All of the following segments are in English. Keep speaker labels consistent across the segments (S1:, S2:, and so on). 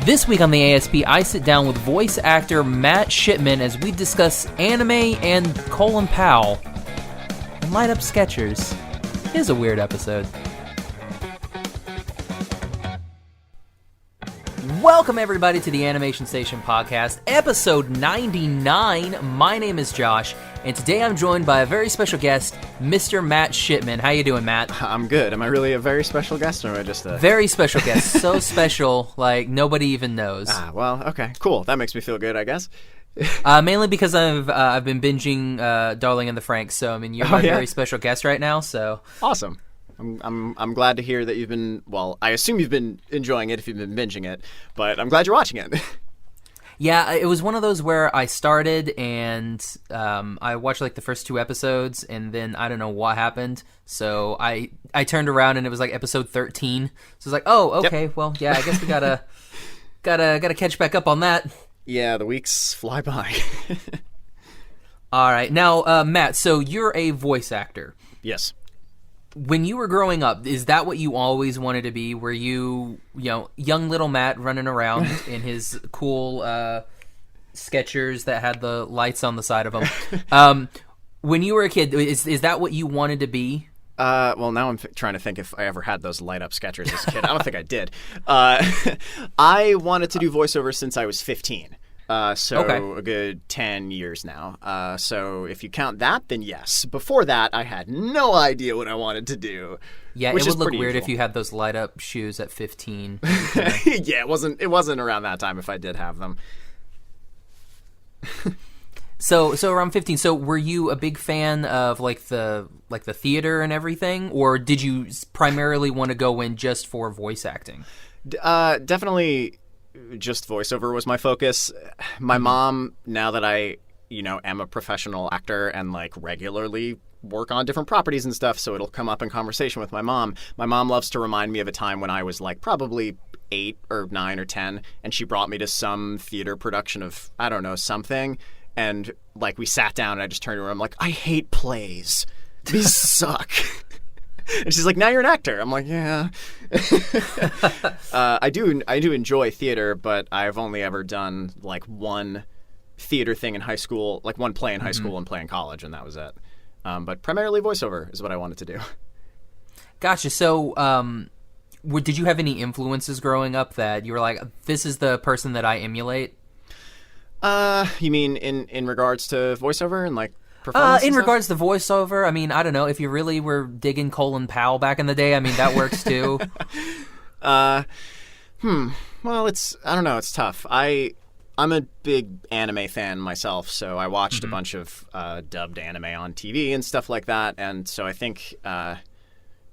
S1: This week on the ASP, I sit down with voice actor Matt Shipman as we discuss AniMay and Colin Powell and light up Skechers. Here's a weird episode. Welcome everybody to the Animation Station Podcast, episode 99. My name is Josh, and today I'm joined by a very special guest, Mr. Matt Shipman. How you doing, Matt?
S2: I'm good. Am I really a very special guest, or am I just a...
S1: Very special guest. So special, like nobody even knows.
S2: Well, okay, cool. That makes me feel good, I guess.
S1: Mainly because I've been binging Darling in the Franxx, so I mean you're my very special guest right now. So
S2: awesome. I'm glad to hear that you've been, well, I assume you've been enjoying it if you've been binging it, but I'm glad you're watching it.
S1: Yeah, it was one of those where I started and I watched like the first 2 episodes, and then I don't know what happened. So I turned around and it was like episode 13. So I was like, oh, okay, well, yeah, I guess we gotta catch back up on that.
S2: Yeah, the weeks fly by.
S1: All right, now Matt, so you're a voice actor.
S2: Yes.
S1: When you were growing up, is that what you always wanted to be? Were you young little Matt running around in his cool Skechers that had the lights on the side of them? When you were a kid, is that what you wanted to be?
S2: Well, now I'm trying to think if I ever had those light-up Skechers as a kid. I don't think I did. I wanted to do voiceover since I was 15. A good 10 years now. So if you count that, then yes. Before that, I had no idea what I wanted to do.
S1: Yeah, it would look weird if you had those light-up shoes at 15.
S2: Yeah, it wasn't around that time if I did have them.
S1: So around 15. So were you a big fan of like the theater and everything, or did you primarily want to go in just for voice acting?
S2: Definitely. Just voiceover was my focus. My mom, now that I, am a professional actor and like regularly work on different properties and stuff, so it'll come up in conversation with my mom. My mom loves to remind me of a time when I was like probably 8 or 9 or 10, and she brought me to some theater production of, I don't know, something. And like we sat down and I just turned to her, I'm like, I hate plays. These suck. And she's like, now you're an actor. I'm like, yeah. I do enjoy theater, but I've only ever done like one theater thing in high school, like one play in high school and play in college, and that was it. But primarily voiceover is what I wanted to do.
S1: Gotcha. So did you have any influences growing up that you were like, this is the person that I emulate?
S2: You mean in regards to voiceover and like
S1: in regards to voiceover, I mean, I don't know. If you really were digging Colin Powell back in the day, I mean, that works too.
S2: Well, I don't know. It's tough. I'm a big anime fan myself, so I watched a bunch of dubbed anime on TV and stuff like that, and so I think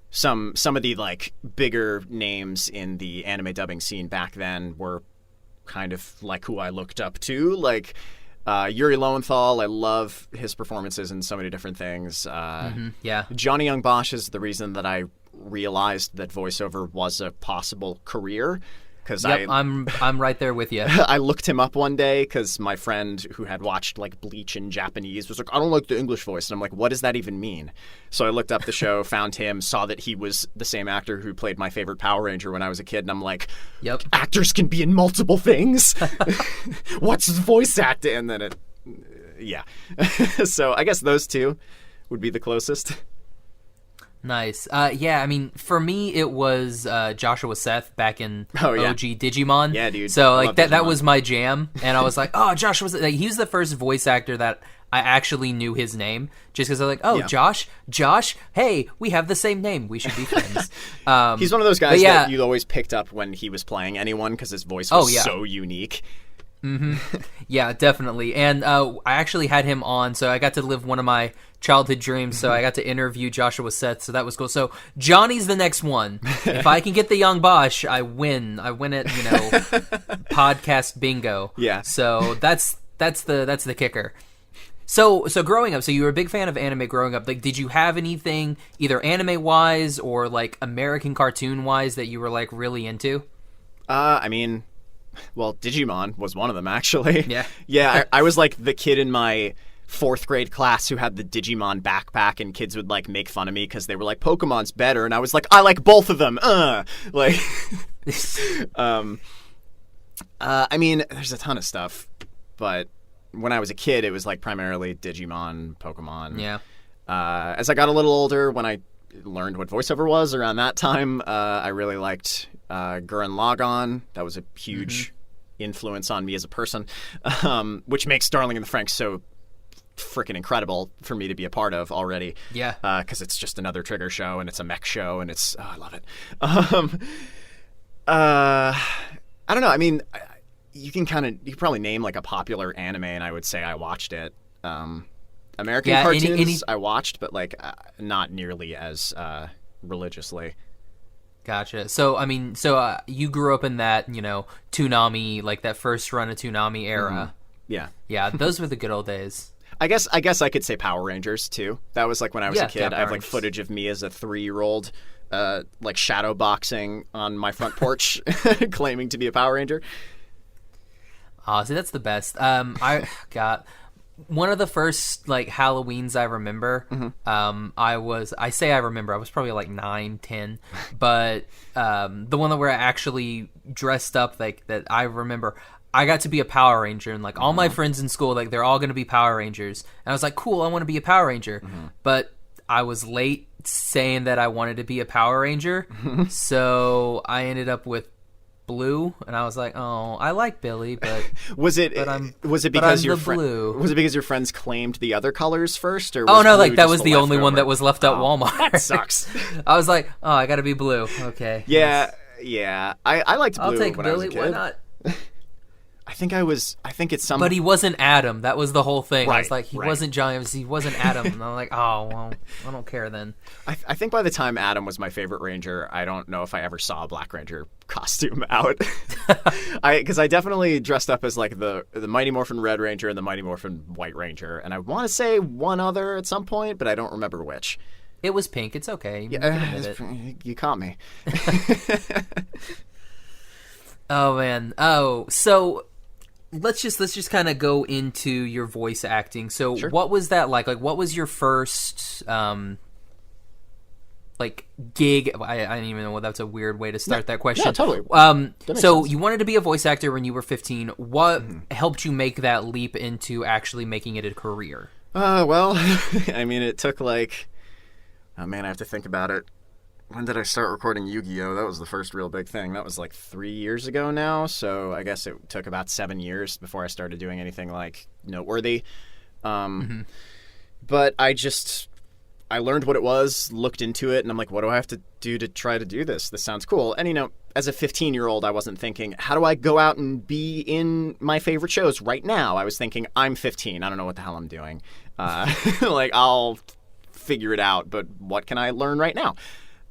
S2: some of the like bigger names in the anime dubbing scene back then were kind of like who I looked up to, like. Yuri Lowenthal, I love his performances in so many different things.
S1: Yeah.
S2: Johnny Young Bosch is the reason that I realized that voiceover was a possible career.
S1: I'm right there with you.
S2: I looked him up one day because my friend who had watched like Bleach in Japanese was like, I don't like the English voice. And I'm like, what does that even mean? So I looked up the show, found him, saw that he was the same actor who played my favorite Power Ranger when I was a kid. And I'm like,
S1: yep,
S2: actors can be in multiple things. What's voice acting? And then yeah. So I guess those two would be the closest.
S1: Nice. Yeah, I mean, for me, it was Joshua Seth back in OG Digimon.
S2: Yeah, dude.
S1: So, like, that was my jam. And I was like, oh, Joshua Seth. Like, he was the first voice actor that I actually knew his name. Just because I was like, oh, yeah. Josh, hey, we have the same name. We should be friends.
S2: He's one of those guys that you always picked up when he was playing anyone because his voice was so unique.
S1: Mm-hmm. Yeah, definitely. And I actually had him on, so I got to live one of my childhood dreams, so I got to interview Joshua Seth, so that was cool. So Johnny's the next one. If I can get the young Bosch, I win. I win it, podcast bingo.
S2: Yeah.
S1: So that's the kicker. So growing up, so you were a big fan of anime growing up. Like, did you have anything either anime-wise or like American cartoon-wise that you were like really into?
S2: I mean, well, Digimon was one of them, actually.
S1: Yeah.
S2: Yeah, I was like the kid in my 4th grade class who had the Digimon backpack, and kids would like make fun of me because they were like, Pokemon's better, and I was like, I like both of them. I mean, there's a ton of stuff, but when I was a kid, it was like primarily Digimon, Pokemon.
S1: Yeah.
S2: As I got a little older, when I learned what voiceover was around that time, I really liked Gurren Lagann. That was a huge influence on me as a person, which makes Darling in the Franxx so freaking incredible for me to be a part of already.
S1: Yeah.
S2: Because it's just another Trigger show, and it's a mech show, and it's I love it. I don't know. I mean, you can probably name like a popular anime, and I would say I watched it. American cartoons I watched, but like not nearly as religiously.
S1: Gotcha. So, I mean, you grew up in that, Toonami, like that first run of Toonami era.
S2: Mm-hmm. Yeah.
S1: Yeah, those were the good old days.
S2: I guess I could say Power Rangers too. That was like when I was a kid. I have like
S1: Rangers.
S2: footage of me as a 3-year-old like shadow boxing on my front porch claiming to be a Power Ranger.
S1: Oh, see, that's the best. I got one of the first like Halloweens I remember. I was probably like 9, 10, but the one where I actually dressed up like that, I remember I got to be a Power Ranger, and like all my friends in school, like they're all going to be Power Rangers, and I was like, cool, I want to be a Power Ranger, but I was late saying that I wanted to be a Power Ranger, so I ended up with Blue, and I was like, oh, I like Billy, but
S2: was it because your friends claimed the other colors first, or
S1: oh no, like that was the only one that was left at Walmart.
S2: That sucks.
S1: I was like, oh, I got to be Blue. Okay.
S2: Yeah. I liked Blue.
S1: I'll take
S2: when
S1: Billy.
S2: I was a kid.
S1: Why not?
S2: I think it's some.
S1: But he wasn't Adam. That was the whole thing.
S2: Right,
S1: I was like, he wasn't Johnny. He wasn't Adam. And I'm like, oh, well, I don't care then.
S2: I think by the time Adam was my favorite Ranger, I don't know if I ever saw a Black Ranger costume out. Because I definitely dressed up as like the Mighty Morphin Red Ranger and the Mighty Morphin White Ranger, and I want to say one other at some point, but I don't remember which.
S1: It was pink. It's okay. You can admit it.
S2: You caught me.
S1: Oh man. Oh, so. Let's just kind of go into your voice acting. So,
S2: Sure.
S1: What was that like? Like, what was your first like gig? I don't even know. That's a weird way to start that question.
S2: Yeah, totally.
S1: So
S2: sense.
S1: you wanted to be a voice actor when you were 15. What helped you make that leap into actually making it a career?
S2: Well, I mean, it took like, oh man, I have to think about it. When did I start recording Yu-Gi-Oh? That was the first real big thing. That was like 3 years ago now, so I guess it took about 7 years before I started doing anything like noteworthy. But I learned what it was, looked into it, and I'm like, what do I have to do to try to do this? This sounds cool. And as a 15-year-old, I wasn't thinking, how do I go out and be in my favorite shows right now? I was thinking, I'm 15. I don't know what the hell I'm doing. Like, I'll figure it out, but what can I learn right now?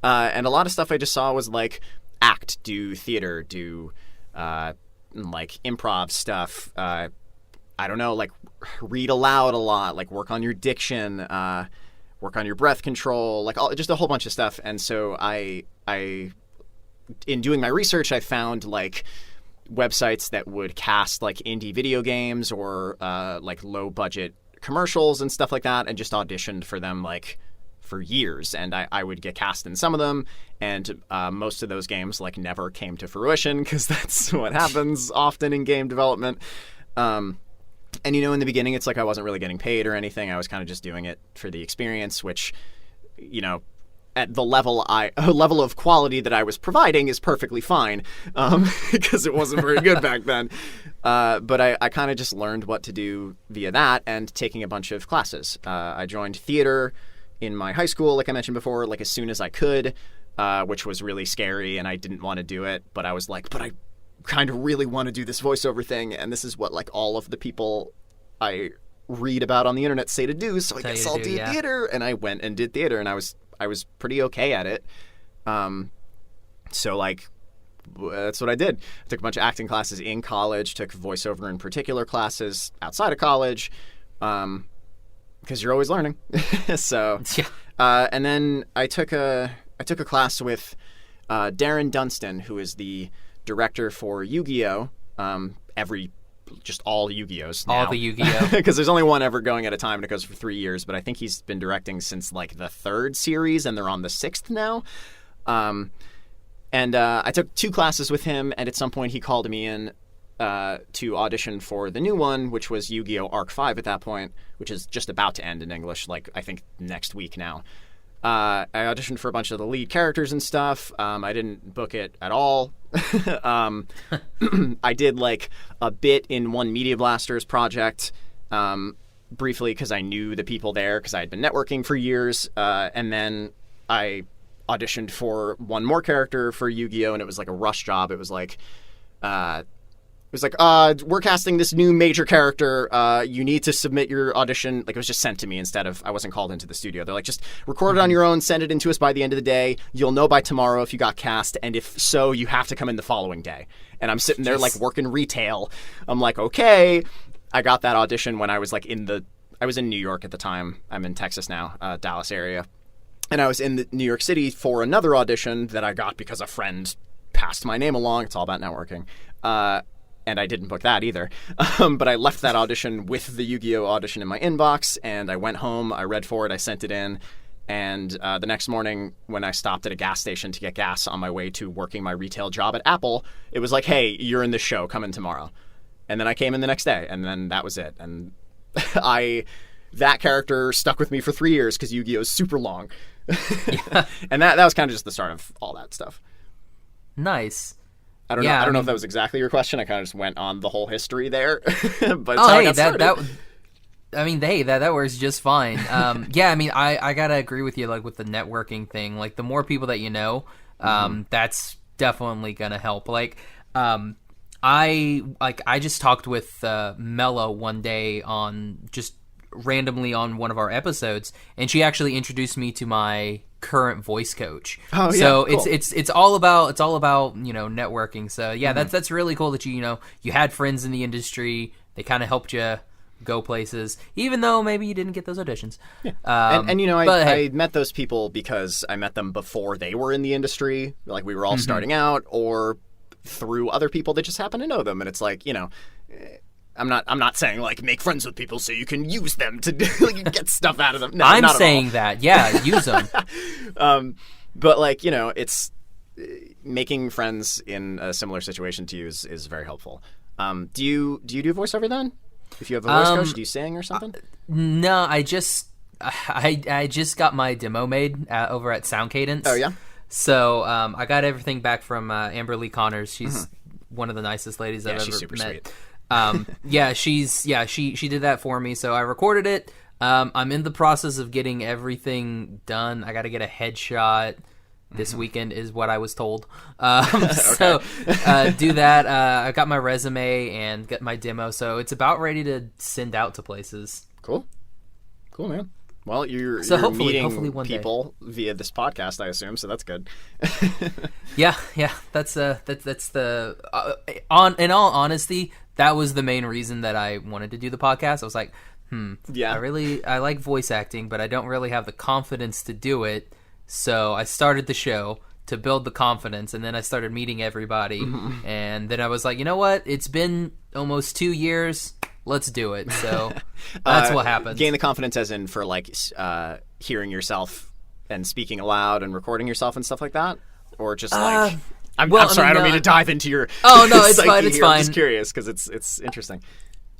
S2: And a lot of stuff I just saw was like act, do theater, do like improv stuff. I don't know, like read aloud a lot, like work on your diction, work on your breath control, like just a whole bunch of stuff. And so I in doing my research, I found like websites that would cast like indie video games or like low budget commercials and stuff like that, and just auditioned for them like for years, and I would get cast in some of them, and most of those games like never came to fruition, because that's what happens often in game development. And in the beginning, it's like I wasn't really getting paid or anything. I was kind of just doing it for the experience, which at the level of quality that I was providing is perfectly fine, because it wasn't very good back then. But I kind of just learned what to do via that and taking a bunch of classes. I joined theater in my high school, like I mentioned before, like as soon as I could, which was really scary, and I didn't want to do it, but I was like, but I kind of really want to do this voiceover thing, and this is what like all of the people I read about on the internet say to do, so I guess I'll do theater. And I went and did theater, and I was pretty okay at it. So like that's what I did. I took a bunch of acting classes in college, took voiceover in particular classes outside of college, because you're always learning. So, and then I took a class with Darren Dunstan, who is the director for Yu-Gi-Oh! Just all Yu-Gi-Ohs now.
S1: All the Yu-Gi-Oh!
S2: Because there's only one ever going at a time, and it goes for 3 years. But I think he's been directing since like the 3rd series, and they're on the 6th now. And I took 2 classes with him, and at some point he called me in to audition for the new one, which was Yu-Gi-Oh! Arc 5 at that point, which is just about to end in English, like, I think next week now. I auditioned for a bunch of the lead characters and stuff. I didn't book it at all. I did, like, a bit in one Media Blasters project, briefly because I knew the people there because I had been networking for years. And then I auditioned for one more character for Yu-Gi-Oh! And it was like a rush job. It was like, we're casting this new major character. You need to submit your audition. Like, it was just sent to me instead of, I wasn't called into the studio. They're like, just record it on your own, send it in to us by the end of the day. You'll know by tomorrow if you got cast. And if so, you have to come in the following day. And I'm sitting there like working retail. I'm like, okay. I got that audition when I was like I was in New York at the time. I'm in Texas now, Dallas area. And I was in New York City for another audition that I got because a friend passed my name along. It's all about networking. And I didn't book that either. But I left that audition with the Yu-Gi-Oh! Audition in my inbox, and I went home, I read for it, I sent it in, and the next morning when I stopped at a gas station to get gas on my way to working my retail job at Apple, it was like, hey, you're in this show, come in tomorrow. And then I came in the next day, and then that was it. And that character stuck with me for 3 years because Yu-Gi-Oh! Is super long.
S1: Yeah.
S2: And that was kind of just the start of all that stuff.
S1: Nice.
S2: I don't know if that was exactly your question. I kind of just went on the whole history there. But it's how I got started.
S1: That works just fine. Yeah, I mean, I gotta agree with you, like, with the networking thing. Like, the more people that you know, that's definitely gonna help. Like, I just talked with Mello one day randomly on one of our episodes, and she actually introduced me to my current voice coach.
S2: Oh, yeah,
S1: so
S2: cool.
S1: it's all about networking. So yeah, that's really cool that you had friends in the industry. They kind of helped you go places, even though maybe you didn't get those auditions.
S2: Yeah. I met those people because I met them before they were in the industry. Like, we were all starting out, or through other people that just happen to know them. And it's like, I'm not saying, like, make friends with people so you can use them to get stuff out of them. No,
S1: I'm
S2: not
S1: saying
S2: at all.
S1: that, yeah, use them.
S2: But, like, it's making friends in a similar situation to you is very helpful. Do you do voiceover then? If you have a voice coach, do you sing or something?
S1: No, I just got my demo made over at Sound Cadence.
S2: Oh, yeah?
S1: So I got everything back from Amber Lee Connors. She's one of the nicest ladies I've ever
S2: she's super
S1: met.
S2: Sweet.
S1: She did that for me. So I recorded it. I'm in the process of getting everything done. I got to get a headshot this weekend, is what I was told. So do that. I got my resume and get my demo. So it's about ready to send out to places.
S2: Cool, man. Well, you're
S1: hopefully
S2: meeting
S1: one
S2: people via this podcast, I assume. So that's good.
S1: Yeah. That's the in all honesty, that was the main reason that I wanted to do the podcast. I was like,
S2: yeah,
S1: I like voice acting, but I don't really have the confidence to do it. So I started the show to build the confidence, and then I started meeting everybody, and then I was like, you know what? It's been almost 2 years. Let's do it. So that's what happened.
S2: Gain the confidence as in for, like, hearing yourself and speaking aloud and recording yourself and stuff like that? Or just like... I'm sorry, I don't mean to dive into your...
S1: Oh, no, it's fine, it's fine.
S2: I'm just curious because it's interesting.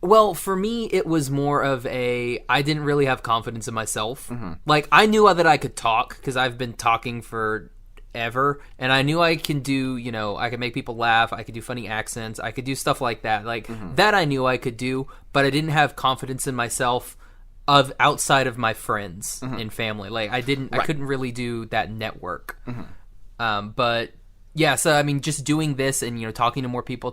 S1: Well, for me, it was more of I didn't really have confidence in myself. Like, I knew that I could talk because I've been talking forever, and I knew I can do, I could make people laugh, I could do funny accents, I could do stuff like that. Like, that I knew I could do, but I didn't have confidence in myself outside of my friends and family. Like, I couldn't really do that network. But... yeah, so I mean, just doing this and talking to more people,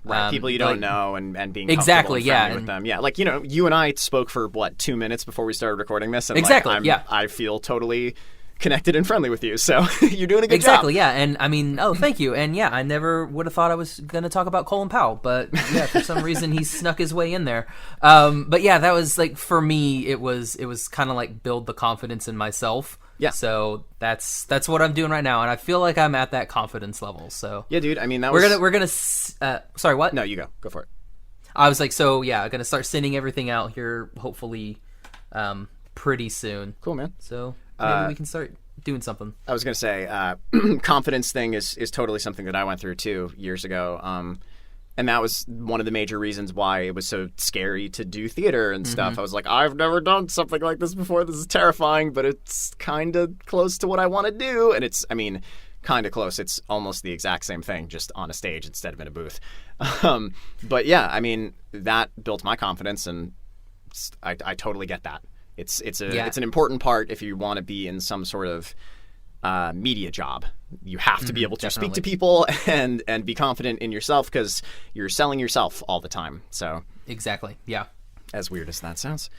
S2: right? People you don't know, and being
S1: exactly,
S2: comfortable with them, yeah. Like you and I spoke for 2 minutes before we started recording this, and
S1: exactly,
S2: I feel totally connected and friendly with you, so you're doing a good job.
S1: Exactly, yeah, and I mean, thank you, and yeah, I never would have thought I was going to talk about Colin Powell, but yeah, for some reason he snuck his way in there. But yeah, that was like, for me, it was kind of like build the confidence in myself.
S2: Yeah.
S1: So that's what I'm doing right now, and I feel like I'm at that confidence level. So
S2: yeah, dude. I mean,
S1: we're gonna. Sorry, what?
S2: No, you go for it.
S1: I was like, so yeah, I'm gonna start sending everything out here, hopefully, pretty soon.
S2: Cool, man.
S1: So maybe we can start doing something.
S2: I was gonna say, confidence thing is totally something that I went through too years ago. And that was one of the major reasons why it was so scary to do theater and stuff.
S1: Mm-hmm.
S2: I was like, I've never done something like this before. This is terrifying, but it's kind of close to what I want to do. And it's, I mean, kind of close. It's almost the exact same thing, just on a stage instead of in a booth. But yeah, I mean, that built my confidence, and I totally get that. It's an important part if you want to be in some sort of media job. You have to be able to speak to people and be confident in yourself, because you're selling yourself all the time. So
S1: Exactly. Yeah.
S2: as weird as that sounds.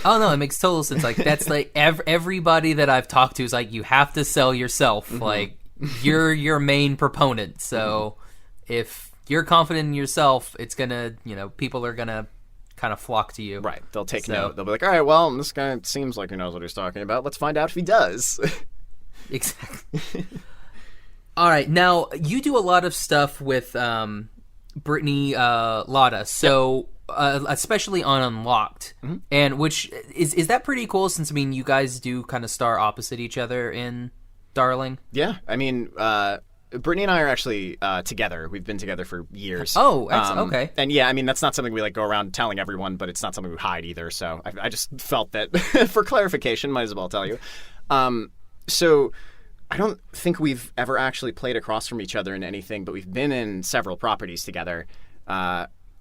S1: Oh no, it makes total sense. Like that's like everybody that I've talked to is like, you have to sell yourself. Like you're your main proponent. So if you're confident in yourself, it's gonna, people are gonna kind of flock to you.
S2: Right. They'll take note. They'll be like, all right, well, this guy seems like he knows what he's talking about. Let's find out if he does.
S1: Exactly. All right. Now, you do a lot of stuff with Brittany Lauda, so especially on Unlocked, and which is that pretty cool, since, I mean, you guys do kind of star opposite each other in Darling?
S2: Yeah. I mean, Brittany and I are actually together. We've been together for years.
S1: Oh, okay.
S2: And yeah, I mean, that's not something we like go around telling everyone, but it's not something we hide either. So I just felt that for clarification, might as well tell you. So I don't think we've ever actually played across from each other in anything, but we've been in several properties together.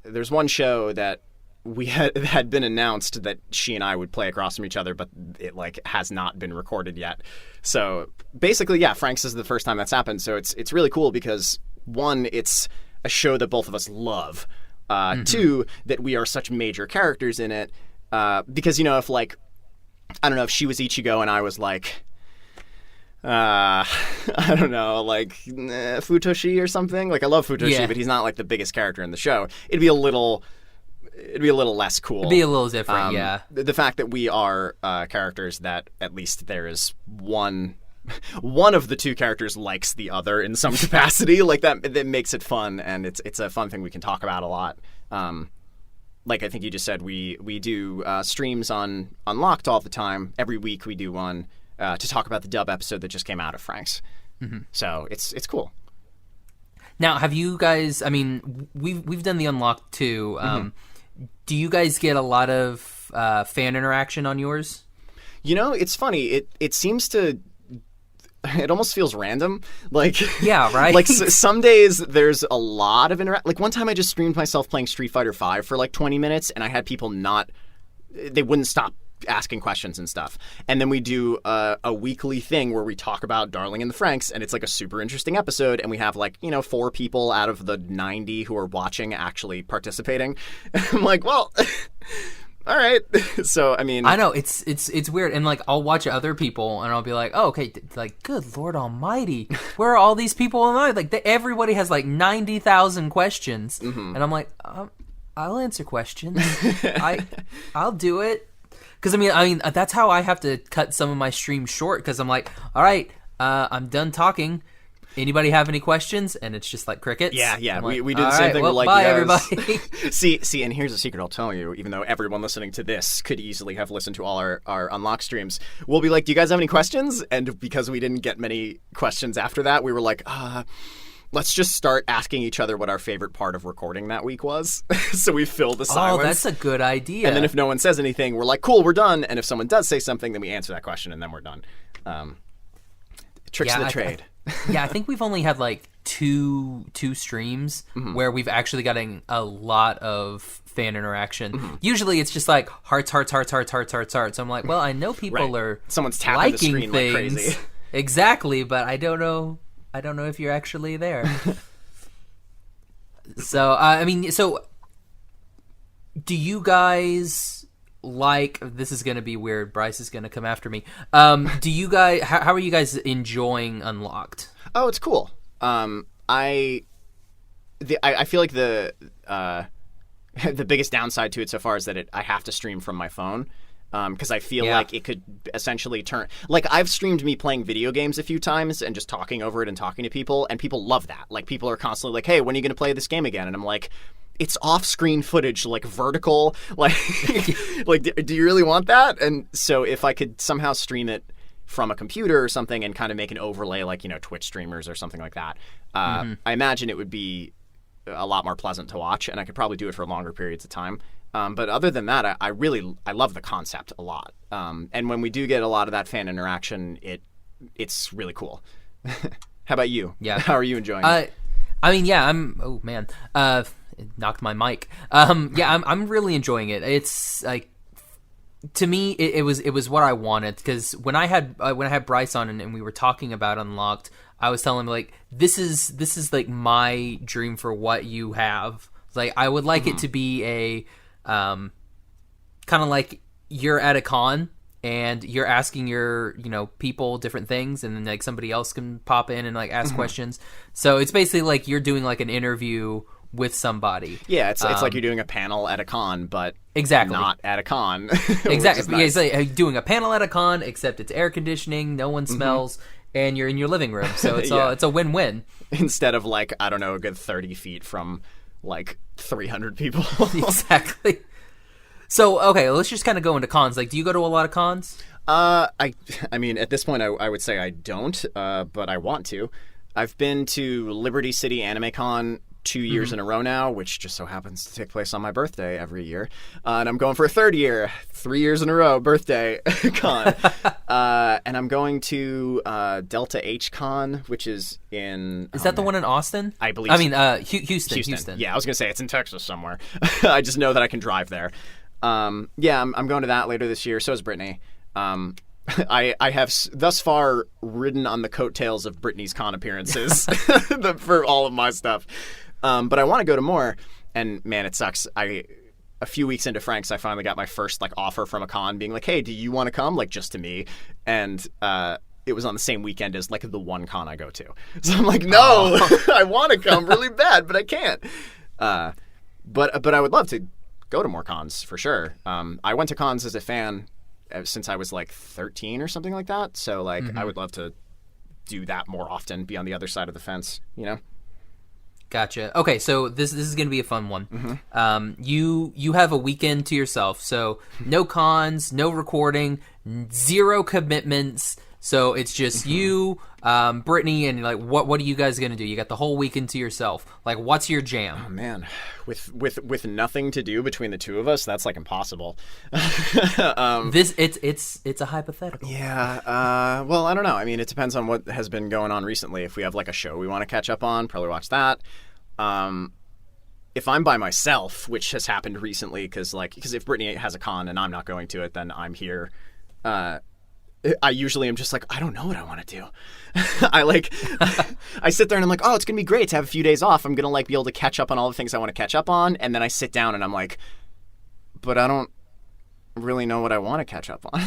S2: There's one show that we had been announced that she and I would play across from each other, but it like has not been recorded yet. So basically, yeah, Frank's is the first time that's happened. So it's really cool because, one, it's a show that both of us love. Two, that we are such major characters in it. Because, if like, I don't know, if she was Ichigo and I was like, I don't know, like Futoshi or something. Like, I love Futoshi, but he's not like the biggest character in the show. It'd be a little less cool.
S1: It'd be a little different, yeah.
S2: The fact that we are characters that at least there is one of the two characters likes the other in some capacity, like that makes it fun, and it's a fun thing we can talk about a lot. Like I think you just said, we do streams on Unlocked all the time. Every week we do one to talk about the dub episode that just came out of Frank's. So it's cool.
S1: Now, have you guys? I mean, we've done the Unlocked too. Do you guys get a lot of fan interaction on yours?
S2: It's funny. It seems to. It almost feels random. Like,
S1: yeah, right.
S2: Like some days there's a lot of Like one time I just streamed myself playing Street Fighter V for like 20 minutes, and I had people they wouldn't stop asking questions and stuff. And then we do a weekly thing where we talk about Darling in the Franxx, and it's like a super interesting episode, and we have like 4 people out of the 90 who are watching actually participating. I'm like, well, all right. So I mean,
S1: I know it's weird, and like I'll watch other people and I'll be like, oh, okay, like good Lord Almighty, where are all these people? Like everybody has like 90,000 questions, and I'm like, I'll answer questions. I'll do it. Because I mean that's how I have to cut some of my streams short, because I'm like, all right, I'm done talking. Anybody have any questions? And it's just like crickets.
S2: Yeah.
S1: Like,
S2: we do the same thing.
S1: Well,
S2: we're like,
S1: bye,
S2: you guys...
S1: everybody.
S2: see, and here's a secret I'll tell you, even though everyone listening to this could easily have listened to all our Unlock streams. We'll be like, do you guys have any questions? And because we didn't get many questions after that, we were like, let's just start asking each other what our favorite part of recording that week was. So we fill the silence.
S1: Oh, that's a good idea.
S2: And then if no one says anything, we're like, cool, we're done. And if someone does say something, then we answer that question, and then we're done. Tricks of the trade.
S1: I think we've only had like two streams where we've actually gotten a lot of fan interaction. Usually it's just like hearts. So I'm like, well, I know people are
S2: someone's tapping the screen
S1: things.
S2: Like crazy.
S1: Exactly, but I don't know if you're actually there. So I mean, do you guys like? This is going to be weird. Bryce is going to come after me. Do you guys? How are you guys enjoying Unlocked?
S2: Oh, it's cool. I feel like the biggest downside to it so far is that I have to stream from my phone. Because I feel like it could essentially turn... Like, I've streamed me playing video games a few times and just talking over it and talking to people, and people love that. Like, people are constantly like, hey, when are you going to play this game again? And I'm like, it's off-screen footage, like, vertical. Like, like, do you really want that? And so if I could somehow stream it from a computer or something and kind of make an overlay like, Twitch streamers or something like that, I imagine it would be a lot more pleasant to watch, and I could probably do it for longer periods of time. But other than that, I really love the concept a lot. And when we do get a lot of that fan interaction, it's really cool. How about you?
S1: Yeah.
S2: How are you enjoying it?
S1: I mean, yeah, oh man, it knocked my mic. Yeah, I'm really enjoying it. It's like, to me, it was what I wanted, because when I had Bryce on and we were talking about Unlocked, I was telling him, like, this is like my dream for what you have. Like, I would like it to be a kind of like you're at a con and you're asking your people different things, and then like somebody else can pop in and like ask questions. So it's basically like you're doing like an interview with somebody.
S2: Yeah, it's like you're doing a panel at a con, but
S1: exactly
S2: not at a con.
S1: Exactly.
S2: Nice.
S1: Yeah, it's like doing a panel at a con, except it's air conditioning, no one smells, and you're in your living room. So it's it's a win-win.
S2: Instead of like, I don't know, a good 30 feet from like 300 people.
S1: Exactly. So, okay, let's just kind of go into cons. Like, do you go to a lot of cons?
S2: I mean, at this point, I would say I don't, but I want to. I've been to Liberty City Anime Con 2 years in a row now, which just so happens to take place on my birthday every year. And I'm going for a third year, 3 years in a row, birthday con. And I'm going to Delta H Con, which is in...
S1: Is that the one in Austin?
S2: I believe
S1: I mean, Houston.
S2: Yeah, I was going to say it's in Texas somewhere. I just know that I can drive there. Yeah, I'm going to that later this year. So is Brittany. I have thus far ridden on the coattails of Brittany's con appearances for all of my stuff. But I want to go to more, and man, it sucks. A few weeks into Frank's, I finally got my first like offer from a con being like, hey, do you want to come? Like, just to me. And it was on the same weekend as like the one con I go to. So I'm like, no, I want to come really bad, but I can't. But I would love to go to more cons for sure. I went to cons as a fan since I was like 13 or something like that. So like I would love to do that more often, be on the other side of the fence, you know?
S1: Gotcha. Okay, so this is going to be a fun one. You have a weekend to yourself, so no cons, no recording, 0 commitments. So it's just you, Brittany, and like what are you guys gonna do? You got the whole weekend to yourself. Like, what's your jam?
S2: Oh man, with nothing to do between the two of us, that's like impossible.
S1: It's a hypothetical.
S2: Yeah. Well, I don't know. I mean, it depends on what has been going on recently. If we have like a show we want to catch up on, probably watch that. If I'm by myself, which has happened recently, because if Brittany has a con and I'm not going to it, then I'm here. I usually am just like, I don't know what I want to do. I sit there and I'm like, oh, it's going to be great to have a few days off. I'm going to like be able to catch up on all the things I want to catch up on. And then I sit down and I'm like, but I don't really know what I want to catch up on.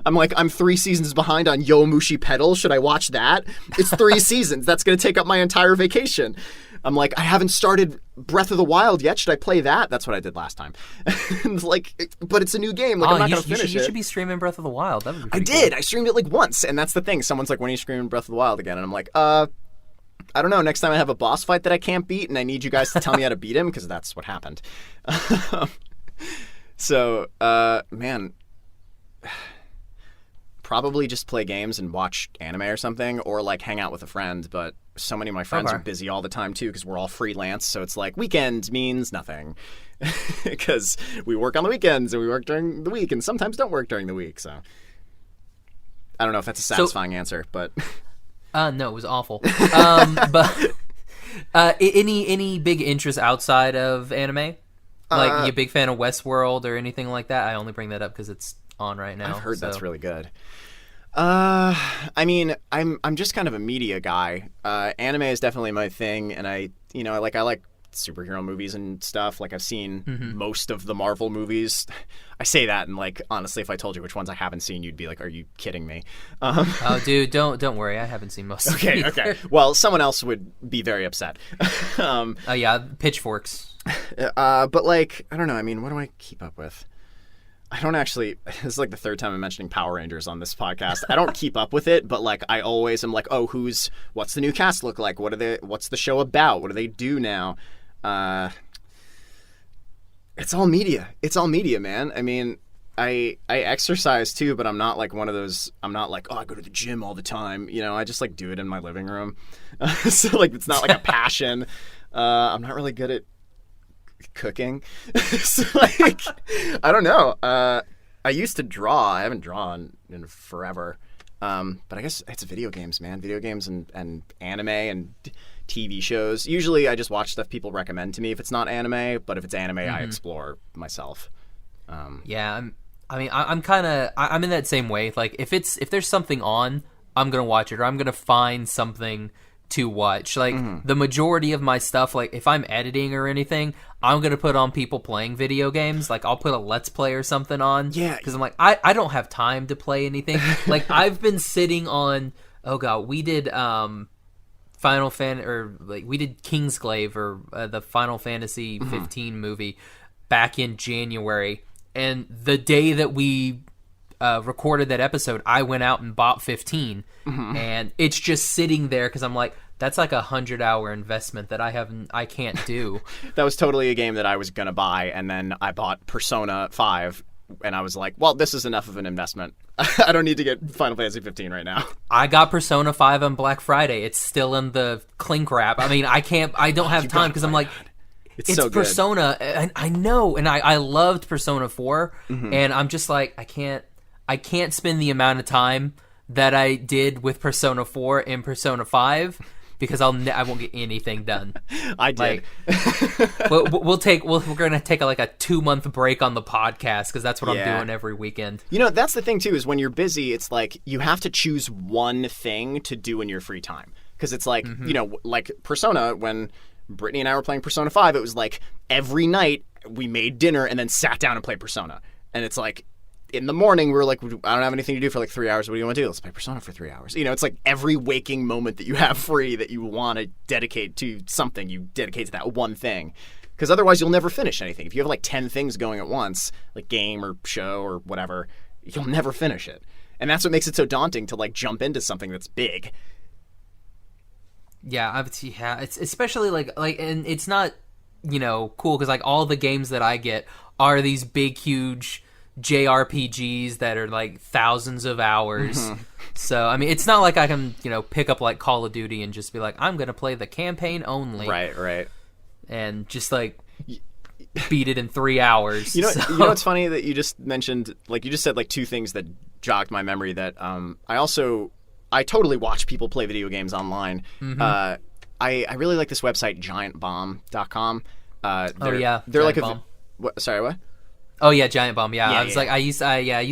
S2: I'm 3 seasons behind on Yomushi Pedal. Should I watch that? It's 3 seasons. That's going to take up my entire vacation. I'm like, I haven't started Breath of the Wild yet. Should I play that? That's what I did last time. But it's a new game. Like, I'm not going to finish it.
S1: You should be streaming Breath of the Wild. That would be pretty
S2: I did.
S1: Cool.
S2: I streamed it like once, and that's the thing. Someone's like, when are you streaming Breath of the Wild again? And I'm like, I don't know. Next time I have a boss fight that I can't beat, and I need you guys to tell me how to beat him, because that's what happened. So, man... Probably just play games and watch anime or something, or like hang out with a friend. But so many of my friends are busy all the time too, because we're all freelance. So it's like weekend means nothing, because we work on the weekends and we work during the week, and sometimes don't work during the week. So I don't know if that's a satisfying answer, but
S1: no, it was awful. But any big interest outside of anime? Like, you a big fan of Westworld or anything like that? I only bring that up because it's on right now.
S2: I've heard that's really good. I mean, I'm just kind of a media guy. Anime is definitely my thing, and I like superhero movies and stuff. Like, I've seen most of the Marvel movies. I say that, and like, honestly, if I told you which ones I haven't seen, you'd be like, "Are you kidding me?"
S1: Oh, dude, don't worry. I haven't seen most.
S2: Okay,
S1: of
S2: okay. Well, someone else would be very upset.
S1: Oh yeah, pitchforks.
S2: But like, I don't know. I mean, what do I keep up with? I don't actually. This is like the third time I'm mentioning Power Rangers on this podcast. I don't keep up with it, but like, I always am like, oh, what's the new cast look like? What's the show about? What do they do now? It's all media. It's all media, man. I mean, I exercise too, but I'm not like one of those. I'm not like, oh, I go to the gym all the time. You know, I just like do it in my living room. So like, it's not like a passion. I'm not really good at cooking. So, like, I don't know. I used to draw. I haven't drawn in forever. But I guess it's video games, man. Video games and anime and TV shows. Usually I just watch stuff people recommend to me if it's not anime, but if it's anime, I explore myself.
S1: Yeah, I'm in that same way. Like, if there's something on, I'm gonna watch it, or I'm gonna find something to watch. Like, the majority of my stuff, like, if I'm editing or anything, I'm gonna put on people playing video games. Like, I'll put a Let's Play or something on.
S2: Yeah.
S1: Because I'm like, I don't have time to play anything. Like, I've been sitting on, oh god, we did Final Fan, or like, we did Kingsglaive, or the Final Fantasy 15 movie back in January. And the day that we recorded that episode, I went out and bought 15, and it's just sitting there because I'm like, that's like 100-hour investment that I can't do.
S2: That was totally a game that I was gonna buy, and then I bought Persona 5, and I was like, well, this is enough of an investment. I don't need to get Final Fantasy 15 right now.
S1: I got Persona 5 on Black Friday. It's still in the clink wrap. I mean, I don't have time because I'm like, it's so Persona, and I know, and I loved Persona 4, and I'm just like, I can't spend the amount of time that I did with Persona 4 and Persona 5 because I won't get anything done.
S2: I did.
S1: Like, we're gonna take like a 2-month break on the podcast because that's what I'm doing every weekend.
S2: You know, that's the thing too, is when you're busy, it's like you have to choose one thing to do in your free time, because it's like, you know, like Persona, when Brittany and I were playing Persona 5, it was like every night we made dinner and then sat down and played Persona. And it's like, in the morning, we were like, I don't have anything to do for like 3 hours. What do you want to do? Let's play Persona for 3 hours. You know, it's like every waking moment that you have free that you want to dedicate to something, you dedicate to that one thing. Because otherwise, you'll never finish anything. If you have like 10 things going at once, like game or show or whatever, you'll never finish it. And that's what makes it so daunting to like jump into something that's big.
S1: Yeah, it's especially like, and it's not, you know, cool because like all the games that I get are these big, huge JRPGs that are like thousands of hours. So, I mean, it's not like I can, you know, pick up like Call of Duty and just be like, I'm going to play the campaign only.
S2: Right.
S1: And just like beat it in 3 hours.
S2: You know what's funny that you just mentioned, like you just said like two things that jogged my memory that I totally watch people play video games online. I really like this website, giantbomb.com. They're like
S1: Bomb.
S2: Sorry, what?
S1: Oh yeah, Giant Bomb. Yeah, I used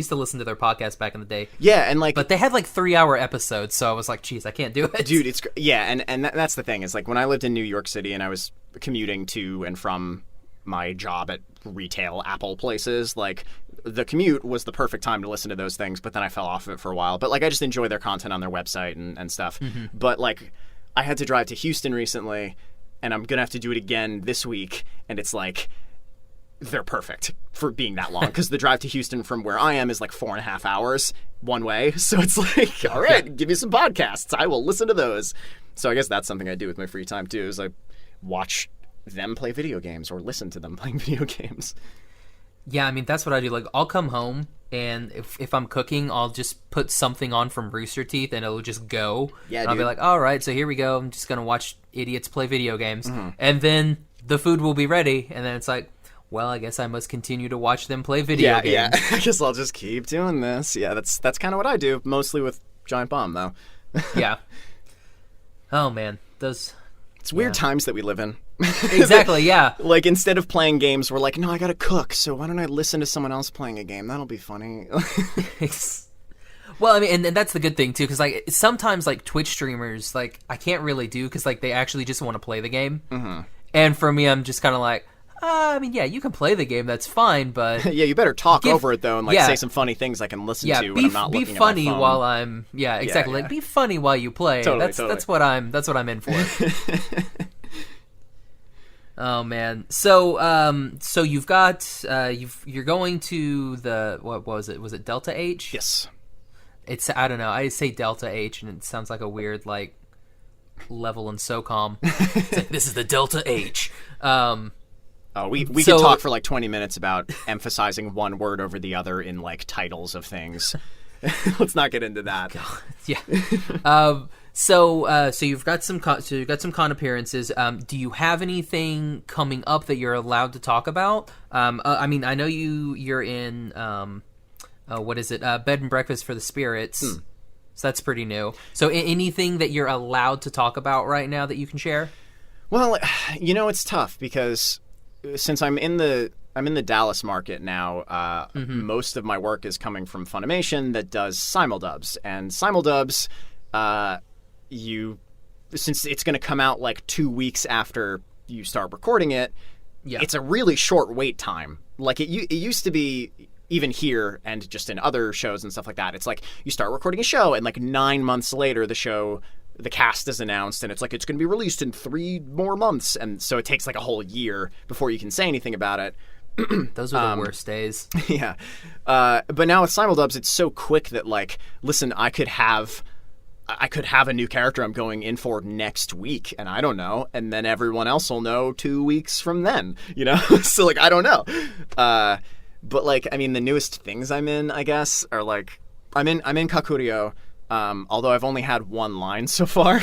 S1: to listen to their podcast back in the day.
S2: Yeah, and like,
S1: but they had like 3-hour episodes, so I was like, geez, I can't do it.
S2: Dude, it's and that's the thing is like when I lived in New York City and I was commuting to and from my job at retail Apple places, like the commute was the perfect time to listen to those things. But then I fell off of it for a while. But like I just enjoy their content on their website and stuff. But like I had to drive to Houston recently, and I'm gonna have to do it again this week, and it's like, they're perfect for being that long because the drive to Houston from where I am is like 4.5 hours one way. So it's like, all right, give me some podcasts. I will listen to those. So I guess that's something I do with my free time too, is I watch them play video games or listen to them playing video games.
S1: Yeah, I mean, that's what I do. Like, I'll come home, and if I'm cooking, I'll just put something on from Rooster Teeth, and it'll just go.
S2: Yeah,
S1: and I'll be like, all right, so here we go. I'm just going to watch idiots play video games. And then the food will be ready, and then it's like, well, I guess I must continue to watch them play video games.
S2: Yeah, I guess I'll just keep doing this. Yeah, that's kind of what I do, mostly with Giant Bomb, though.
S1: Yeah. Oh, man. It's
S2: weird times that we live in.
S1: Exactly, yeah.
S2: Like, instead of playing games, we're like, no, I gotta cook, so why don't I listen to someone else playing a game? That'll be funny.
S1: Well, I mean, and that's the good thing, too, because, like, sometimes, like, Twitch streamers, like, I can't really do, because, like, they actually just want to play the game. And for me, I'm just kind of like, I mean, yeah, you can play the game, that's fine, but...
S2: Yeah, you better talk over it, though, and, like, say some funny things I can listen to when I'm not looking at my phone.
S1: Be funny while I'm... Yeah, exactly. Yeah. Like, be funny while you play.
S2: Totally.
S1: That's what I'm in for. Oh, man. So you've got... you're going to the... What was it? Was it Delta H?
S2: Yes.
S1: It's... I don't know. I say Delta H, and it sounds like a weird, like, level in SOCOM. It's like, this is the Delta H.
S2: We could talk for like 20 minutes about emphasizing one word over the other in like titles of things. Let's not get into that.
S1: God, yeah. So you've got some con appearances. Do you have anything coming up that you're allowed to talk about? I mean, I know you're in what is it? Bed and Breakfast for the Spirits. So that's pretty new. So anything that you're allowed to talk about right now that you can share?
S2: Well, it's tough because since I'm in the Dallas market now, most of my work is coming from Funimation that does simuldubs. And simuldubs, since it's going to come out like 2 weeks after you start recording it, it's a really short wait time. Like it used to be, even here and just in other shows and stuff like that, it's like you start recording a show and like 9 months later the cast is announced and it's like it's going to be released in 3 more months, and so it takes like a whole year before you can say anything about it.
S1: Those are the worst days.
S2: Yeah. But now with simuldubs, it's so quick that like, listen, I could have a new character I'm going in for next week, and I don't know, and then everyone else will know 2 weeks from then, So like, I don't know. But like, I mean, the newest things I'm in, I guess, are like, I'm in Kakuryou, although I've only had one line so far,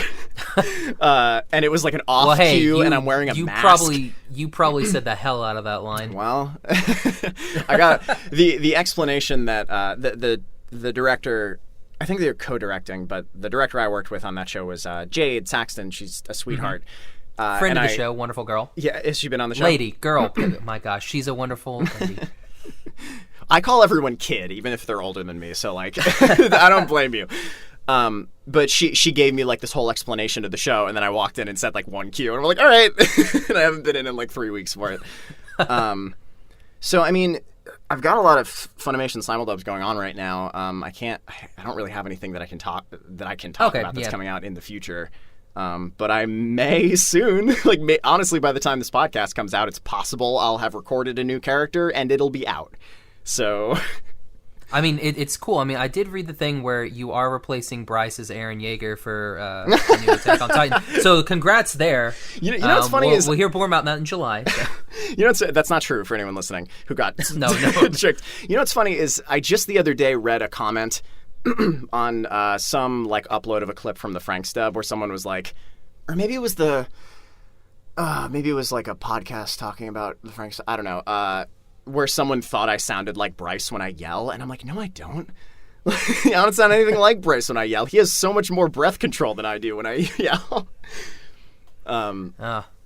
S2: and it was like an off cue, and I'm wearing a mask.
S1: You probably said the hell out of that line.
S2: Well, I got the explanation that the director, I think they're co-directing, but the director I worked with on that show was Jade Saxton. She's a sweetheart.
S1: Friend of the show, wonderful girl.
S2: Yeah, has she been on the show?
S1: Lady, girl. My gosh, she's a wonderful lady.
S2: I call everyone kid, even if they're older than me, so like, I don't blame you. But she gave me like this whole explanation of the show, and then I walked in and said like one cue, and I'm like, all right. And I haven't been in like 3 weeks for it. So I mean, I've got a lot of Funimation simuldubs going on right now. I don't really have anything that I can talk about that's coming out in the future. But I may soon, honestly, by the time this podcast comes out, it's possible I'll have recorded a new character and it'll be out. So,
S1: I mean, it's cool. I mean, I did read the thing where you are replacing Bryce as Eren Yeager for a new Attack on Titan. So, congrats there.
S2: You know what's funny is
S1: we'll hear more about that in July. So.
S2: That's not true for anyone listening who got
S1: no
S2: tricked. You know what's funny is I just the other day read a comment on some like upload of a clip from the Frank dub where someone was like, or maybe it was like a podcast talking about the Frank dub, I don't know, where someone thought I sounded like Bryce when I yell, and I'm like, no, I don't. I don't sound anything like Bryce when I yell. He has so much more breath control than I do when I yell.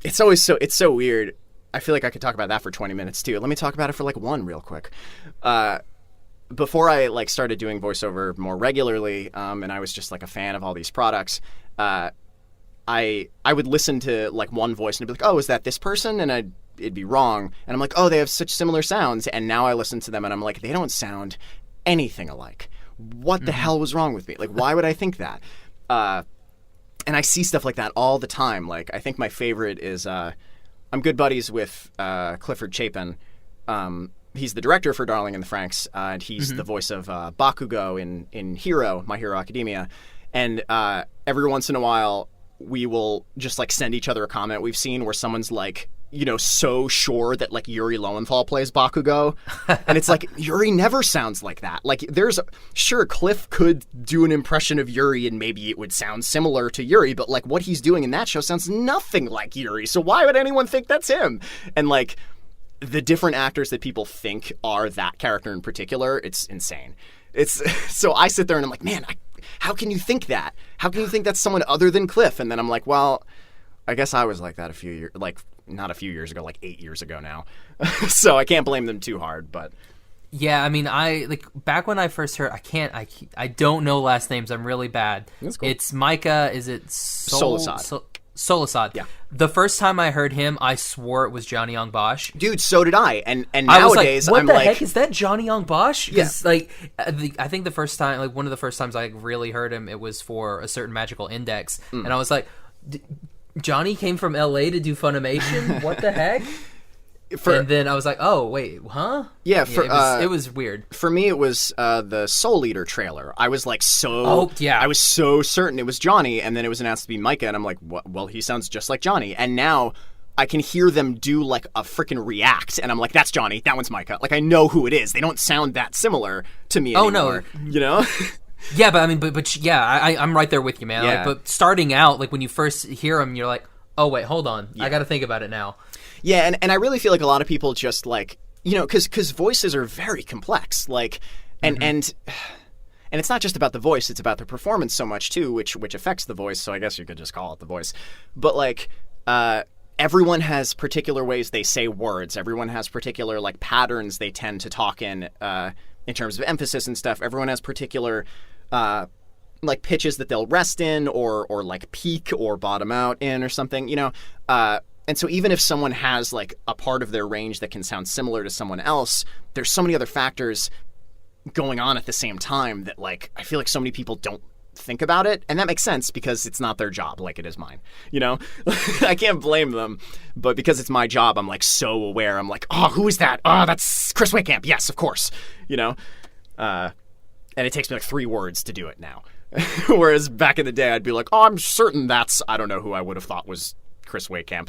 S2: It's so weird. I feel like I could talk about that for 20 minutes too. Let me talk about it for like one real quick. Before I like started doing voiceover more regularly, and I was just like a fan of all these products, I would listen to like one voice and I'd be like, oh, is that this person? And it'd be wrong. And I'm like, oh, they have such similar sounds. And now I listen to them and I'm like, they don't sound anything alike. What the hell was wrong with me? Like, why would I think that? And I see stuff like that all the time. Like, I think my favorite is I'm good buddies with Clifford Chapin. He's the director for Darling in the Franxx, and he's the voice of Bakugo in Hero, My Hero Academia. And every once in a while, we will just like send each other a comment we've seen where someone's like, so sure that like Yuri Lowenthal plays Bakugo. And it's like, Yuri never sounds like that. Like sure, Cliff could do an impression of Yuri and maybe it would sound similar to Yuri, but like what he's doing in that show sounds nothing like Yuri. So why would anyone think that's him? And like the different actors that people think are that character in particular, it's insane. So I sit there and I'm like, man, how can you think that? How can you think that's someone other than Cliff? And then I'm like, well, I guess I was like that not a few years ago, like 8 years ago now. So I can't blame them too hard, but.
S1: Yeah, I mean, back when I first heard, I don't know last names. I'm really bad.
S2: That's cool.
S1: It's Micah, is it
S2: Solasad?
S1: Solasad.
S2: Yeah.
S1: The first time I heard him, I swore it was Johnny Young Bosch.
S2: Dude, so did I. And
S1: I was
S2: nowadays,
S1: like, what
S2: I'm
S1: the
S2: like,
S1: heck is that Johnny Young Bosch?
S2: Yeah.
S1: I think the first time, like one of the first times I really heard him, it was for a certain magical index, and I was like, Johnny came from LA to do Funimation? What the heck? And then I was like, oh, wait, huh?
S2: Yeah,
S1: it was weird.
S2: For me, it was the Soul Eater trailer. I was like I was so certain it was Johnny, and then it was announced to be Micah, and I'm like, well, he sounds just like Johnny. And now I can hear them do like a freaking react, and I'm like, that's Johnny, that one's Micah. Like, I know who it is. They don't sound that similar to me anymore.
S1: Oh, no. Yeah, but I mean, but yeah, I'm right there with you, man.
S2: Yeah.
S1: Like, but starting out, like when you first hear them, you're like, oh wait, hold on, I got to think about it now.
S2: Yeah, and I really feel like a lot of people just like, because voices are very complex, like, and it's not just about the voice; it's about the performance so much too, which affects the voice. So I guess you could just call it the voice. But like, everyone has particular ways they say words. Everyone has particular like patterns they tend to talk in terms of emphasis and stuff. Everyone has particular like pitches that they'll rest in, or like peak or bottom out in, or something. And so even if someone has like a part of their range that can sound similar to someone else, there's so many other factors going on at the same time that like I feel like so many people don't think about it, and that makes sense because it's not their job like it is mine. I can't blame them, but because it's my job, I'm like so aware. I'm like, oh, who is that? Oh, that's Chris Wakehamp. Yes, of course. And it takes me like 3 words to do it now. Whereas back in the day, I'd be like, oh, I'm certain that's, I don't know who I would have thought was Chris Wakehamp,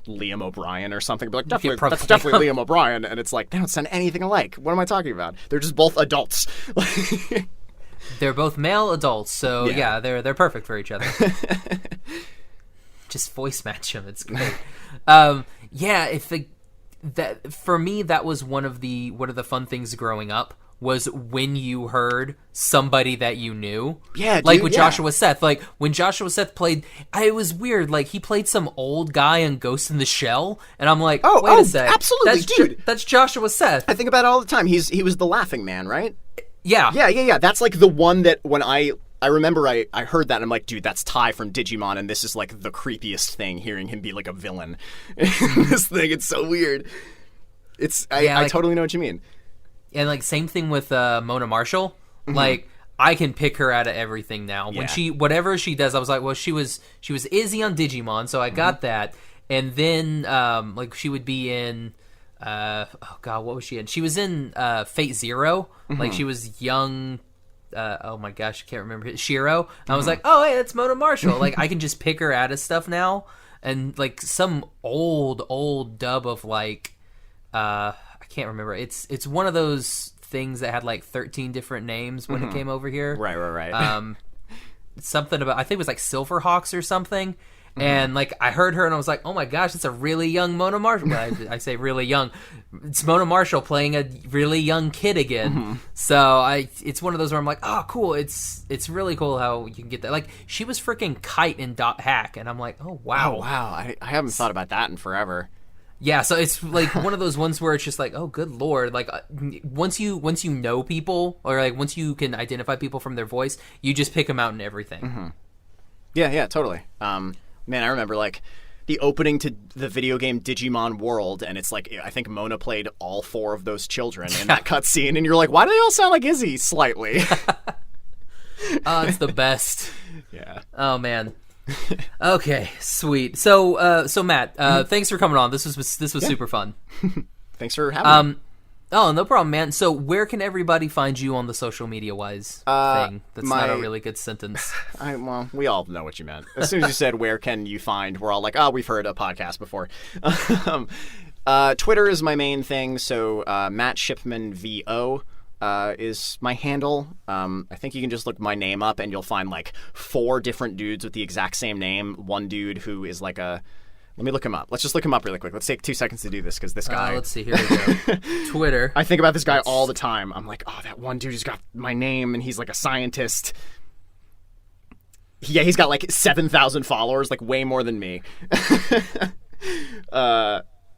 S2: Liam O'Brien or something. I'd be like, that's definitely Liam O'Brien. And it's like, they don't sound anything alike. What am I talking about? They're just both adults.
S1: They're both male adults, so yeah, they're perfect for each other. Just voice match them. It's great. For me, that was one of the fun things growing up, was when you heard somebody that you knew. Yeah, dude, like with Joshua Seth. Like when Joshua Seth played, it was weird. Like he played some old guy in Ghost in the Shell, and I'm like, wait a sec.
S2: Absolutely, dude.
S1: That's Joshua Seth.
S2: I think about it all the time. He was the Laughing Man, right?
S1: Yeah.
S2: Yeah. That's like the one that when I remember I heard that and I'm like, dude, that's Ty from Digimon, and this is like the creepiest thing, hearing him be like a villain in this thing. It's so weird. I totally know what you mean.
S1: And like same thing with Mona Marshall. Mm-hmm. Like I can pick her out of everything now. Yeah. When whatever she does, I was like, well, she was Izzy on Digimon, so I got that. And then like she would be in what was she in? She was in Fate Zero. Mm-hmm. Like she was young. Oh my gosh, I can't remember. Shiro. I was like, oh hey, that's Mona Marshall. Like I can just pick her out of stuff now. And like some old dub of like I can't remember. It's one of those things that had like 13 different names when it came over here.
S2: Right.
S1: Something about, I think it was like Silverhawks or something. And like I heard her and I was like, oh my gosh, it's a really young Mona Marshall. Well, I say really young. It's Mona Marshall playing a really young kid again. So it's one of those where I'm like, oh cool. It's really cool how you can get that. Like she was freaking Kite in Dot Hack, and I'm like, oh wow.
S2: Oh wow. I haven't thought about that in forever.
S1: Yeah, so it's like one of those ones where it's just like, oh, good lord! Like once you know people, or like once you can identify people from their voice, you just pick them out in everything.
S2: Mm-hmm. Yeah, totally. Man, I remember like the opening to the video game Digimon World, and it's like I think Mona played all 4 of those children in that cutscene, and you're like, why do they all sound like Izzy slightly?
S1: Oh, it's the best.
S2: Yeah.
S1: Oh man. Okay, sweet. So Matt, thanks for coming on. This was super fun.
S2: Thanks for having me.
S1: Oh, no problem, man. So where can everybody find you on the social media wise thing? That's not a really good sentence.
S2: Well, we all know what you meant. As soon as you said where can you find, we're all like, oh, we've heard a podcast before. Twitter is my main thing, so Matt Shipman VO is my handle. I think you can just look my name up and you'll find like 4 different dudes with the exact same name. One dude who is like let me look him up. Let's just look him up really quick. Let's take 2 seconds to do this because this guy...
S1: let's see. Here we go. Twitter.
S2: I think about this guy all the time. I'm like, oh, that one dude who's got my name and he's like a scientist. Yeah, he's got like 7,000 followers, like way more than me.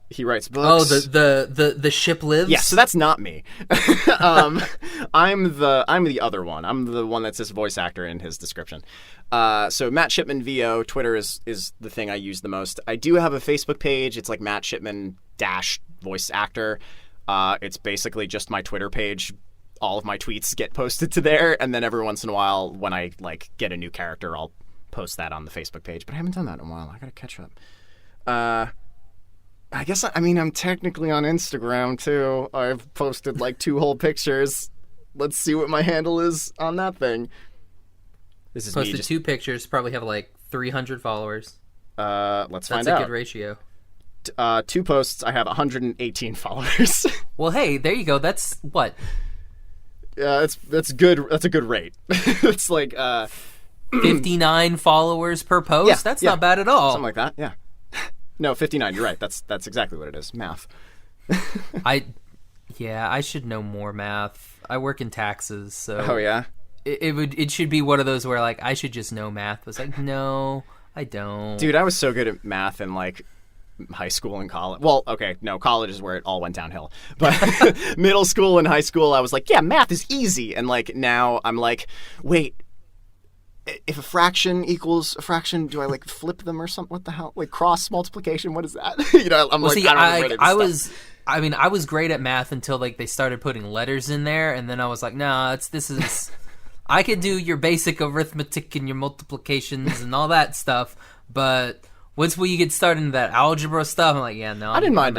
S2: He writes books.
S1: Oh, the ship lives?
S2: Yeah, so that's not me. I'm the other one. I'm the one that says voice actor in his description. So Matt Shipman VO, Twitter is the thing I use the most. I do have a Facebook page. It's like Matt Shipman -voice actor. It's basically just my Twitter page. All of my tweets get posted to there, and then every once in a while, when I like get a new character, I'll post that on the Facebook page. But I haven't done that in a while. I gotta catch up. I guess, I'm technically on Instagram, too. I've posted, 2 whole pictures. Let's see what my handle is on that thing. This is
S1: posted 2 pictures, probably have, 300 followers.
S2: Let's find out.
S1: That's a good ratio.
S2: 2 posts, I have 118 followers.
S1: Well, hey, there you go. That's, what,
S2: that's good. That's a good rate. It's like
S1: 59 followers per post.
S2: Yeah,
S1: That's not bad at all.
S2: Something like that. Yeah. No, 59. You're right. That's exactly what it is. Math.
S1: I should know more math. I work in taxes, so
S2: Oh yeah.
S1: It should be one of those where like I should just know math. It's like, no, I don't.
S2: Dude, I was so good at math in like high school and college. Well, okay, no, college is where it all went downhill. But middle school and high school, I was like, yeah, math is easy. And like now I'm like, wait, if a fraction equals a fraction, do I like flip them or something? What the hell? Like cross multiplication? What is that? I'm like,
S1: see,
S2: I don't know.
S1: I was great at math until like they started putting letters in there, and then I was like, nah, this is. I could do your basic arithmetic and your multiplications and all that stuff, but once you get started into that algebra stuff, I'm like, yeah, no,
S2: I didn't mind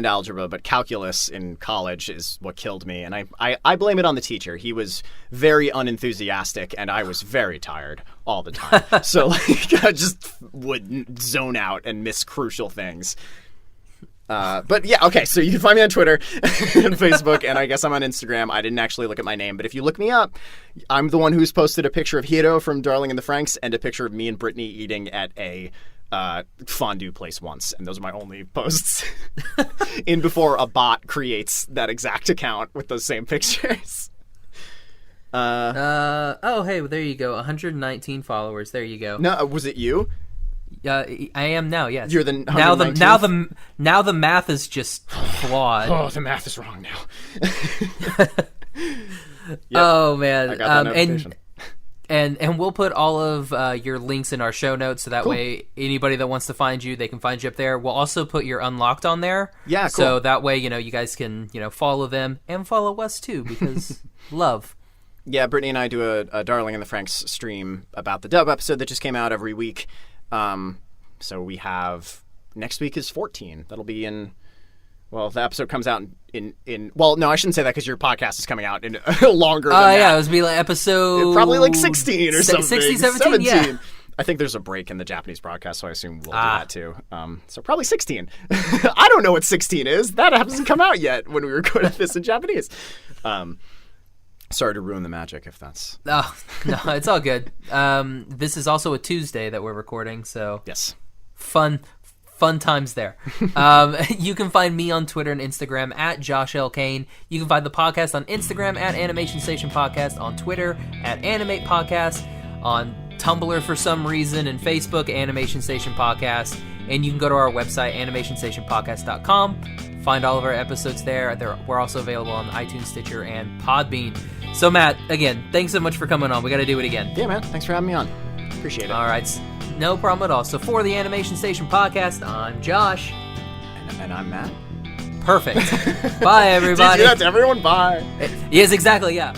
S2: algebra, but calculus in college is what killed me, and I blame it on the teacher. He was very unenthusiastic, and I was very tired all the time. So like, I just would zone out and miss crucial things. But yeah, okay, so you can find me on Twitter and Facebook, and I guess I'm on Instagram. I didn't actually look at my name, but if you look me up, I'm the one who's posted a picture of Hiro from Darling in the Franxx and a picture of me and Brittany eating at a fondue place once, and those are my only posts in before a bot creates that exact account with those same pictures.
S1: Oh, hey, well, there you go. 119 followers. There you go.
S2: No, was it you?
S1: I am now. Yes.
S2: You're the
S1: now the math is just flawed.
S2: Oh, the math is wrong now. Yep.
S1: Oh man.
S2: I got that notification.
S1: And we'll put all of your links in our show notes, so that way anybody that wants to find you, they can find you up there. We'll also put your Unlocked on there.
S2: Yeah, cool.
S1: So that way, you guys can, follow them and follow us too, because love.
S2: Yeah, Brittany and I do a Darling in the Franxx stream about the dub episode that just came out every week. So we have next week is 14. That'll be in. Well, if the episode comes out in well, no, I shouldn't say that because your podcast is coming out in longer than that.
S1: Yeah, it was be like episode...
S2: Probably like 16 or something.
S1: 16, 17, yeah.
S2: I think there's a break in the Japanese broadcast, so I assume we'll do that too. So probably 16. I don't know what 16 is. That hasn't come out yet when we recorded this in Japanese. Sorry to ruin the magic if that's...
S1: Oh, no, it's all good. This is also a Tuesday that we're recording, so...
S2: Yes.
S1: Fun times there. You can find me on Twitter and Instagram at Josh L. Kane. You can find the podcast on Instagram at Animation Station Podcast, on Twitter at Animate Podcast, on Tumblr for some reason, and Facebook, Animation Station Podcast. And you can go to our website, animationstationpodcast.com. Find all of our episodes there. We're also available on iTunes, Stitcher, and Podbean. So, Matt, again, thanks so much for coming on. We got to do it again.
S2: Yeah, man. Thanks for having me on. Appreciate it.
S1: All right. No problem at all. So for the Animation Station Podcast, I'm Josh.
S2: And I'm Matt.
S1: Perfect. Bye, everybody.
S2: Did you do that to everyone? Bye.
S1: Yes, exactly, yeah.